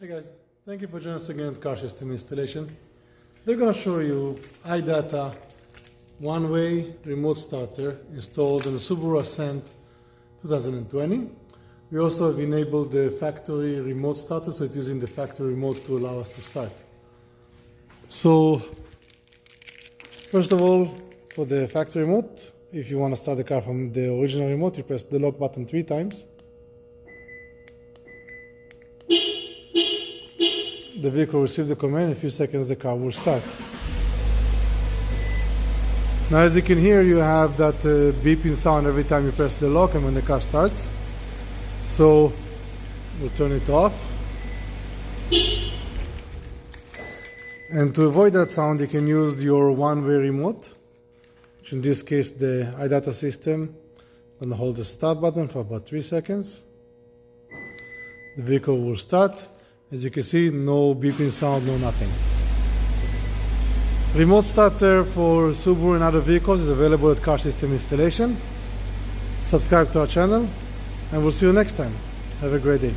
Hey guys, thank you for joining us again at Car System Installation. They're going to show you iData one-way remote starter installed on the Subaru Ascent 2020. We also have enabled the factory remote starter, so it's using the factory remote to allow us to start. So, first of all, for the factory remote, if you want to start the car from the original remote, you press the lock button 3 times. The vehicle will receive the command. In a few seconds the car will start. Now, as you can hear, you have that beeping sound every time you press the lock and when the car starts. So we'll turn it off. And to avoid that sound, you can use your one-way remote, which in this case the iData system. I'm going to hold the start button for about 3 seconds. The vehicle will start. As you can see, no beeping sound, no nothing. Remote starter for Subaru and other vehicles is available at Car System Installation. Subscribe to our channel, and we'll see you next time. Have a great day.